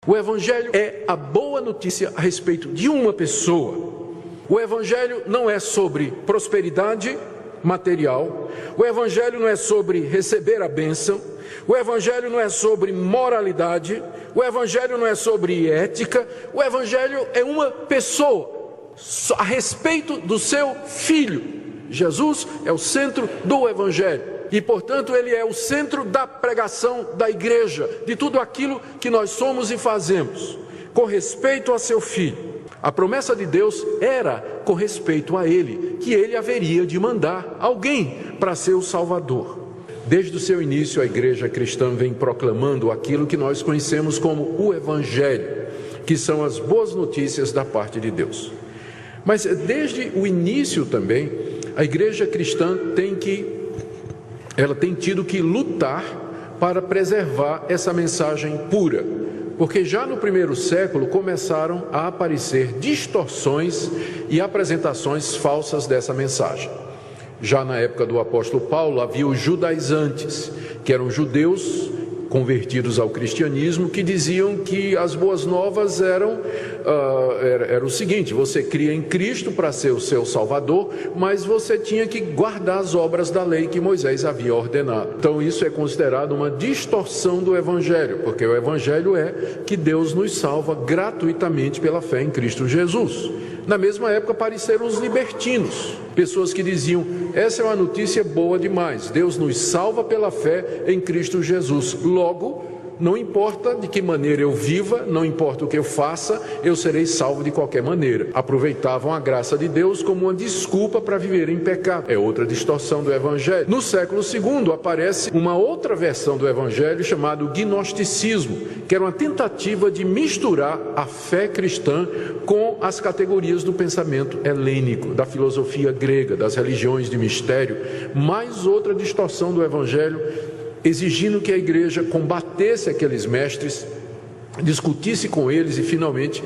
O Evangelho é a boa notícia a respeito de uma pessoa. O Evangelho não é sobre prosperidade material. O Evangelho não é sobre receber a bênção. O Evangelho não é sobre moralidade. O Evangelho não é sobre ética. O Evangelho é uma pessoa a respeito do seu Filho. Jesus é o centro do Evangelho. E, portanto, ele é o centro da pregação da igreja, de tudo aquilo que nós somos e fazemos, com respeito a seu Filho. A promessa de Deus era com respeito a ele, que ele haveria de mandar alguém para ser o Salvador. Desde o seu início, a igreja cristã vem proclamando aquilo que nós conhecemos como o Evangelho, que são as boas notícias da parte de Deus. Mas desde o início também, a igreja cristã tem tido que lutar para preservar essa mensagem pura, porque já no primeiro século começaram a aparecer distorções e apresentações falsas dessa mensagem. Já na época do apóstolo Paulo havia os judaizantes, que eram judeus convertidos ao cristianismo, que diziam que as boas novas era o seguinte: você cria em Cristo para ser o seu Salvador, mas você tinha que guardar as obras da lei que Moisés havia ordenado. Então isso é considerado uma distorção do Evangelho, porque o Evangelho é que Deus nos salva gratuitamente pela fé em Cristo Jesus. Na mesma época apareceram os libertinos, pessoas que diziam: essa é uma notícia boa demais, Deus nos salva pela fé em Cristo Jesus, logo, não importa de que maneira eu viva, não importa o que eu faça, eu serei salvo de qualquer maneira. Aproveitavam a graça de Deus como uma desculpa para viver em pecado. É outra distorção do Evangelho. No século II aparece uma outra versão do Evangelho chamada gnosticismo, que era uma tentativa de misturar a fé cristã com as categorias do pensamento helênico, da filosofia grega, das religiões de mistério. Mais outra distorção do Evangelho, exigindo que a igreja combatesse aqueles mestres, discutisse com eles e finalmente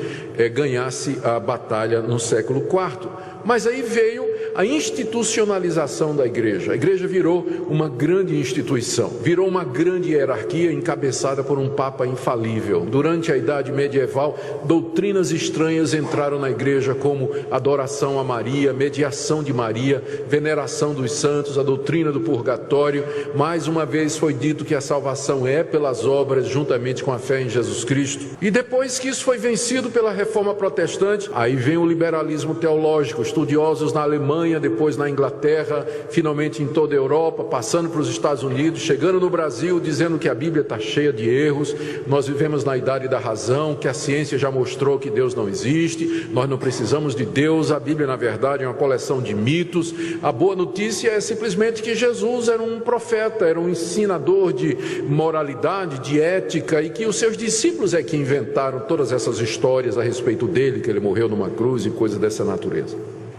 ganhasse a batalha no século IV. Mas aí veio a institucionalização da igreja. A igreja virou uma grande instituição, virou uma grande hierarquia encabeçada por um papa infalível. Durante a Idade Medieval, doutrinas estranhas entraram na igreja, como adoração a Maria, mediação de Maria, veneração dos santos, a doutrina do purgatório. Mais uma vez foi dito que a salvação é pelas obras, juntamente com a fé em Jesus Cristo. E depois que isso foi vencido pela Reforma Protestante, aí vem o liberalismo teológico, estudiosos na Alemanha, depois na Inglaterra, finalmente em toda a Europa, passando para os Estados Unidos, chegando no Brasil, dizendo que a Bíblia está cheia de erros, nós vivemos na idade da razão, que a ciência já mostrou que Deus não existe, nós não precisamos de Deus, a Bíblia na verdade é uma coleção de mitos. A boa notícia é simplesmente que Jesus era um profeta, era um ensinador de moralidade, de ética, e que os seus discípulos é que inventaram todas essas histórias a respeito dele, que ele morreu numa cruz e coisas dessa natureza.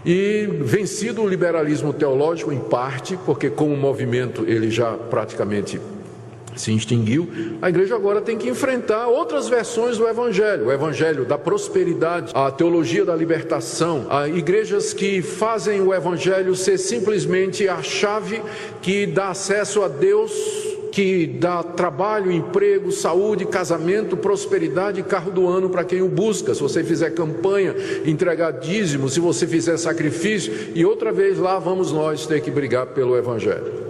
E vencido o liberalismo teológico, em parte, porque como movimento ele já praticamente se extinguiu, a igreja agora tem que enfrentar outras versões do Evangelho, o Evangelho da prosperidade, a teologia da libertação, igrejas que fazem o Evangelho ser simplesmente a chave que dá acesso a Deus, que dá trabalho, emprego, saúde, casamento, prosperidade e carro do ano para quem o busca. Se você fizer campanha, entregar dízimo, se você fizer sacrifício, e outra vez lá vamos nós ter que brigar pelo Evangelho.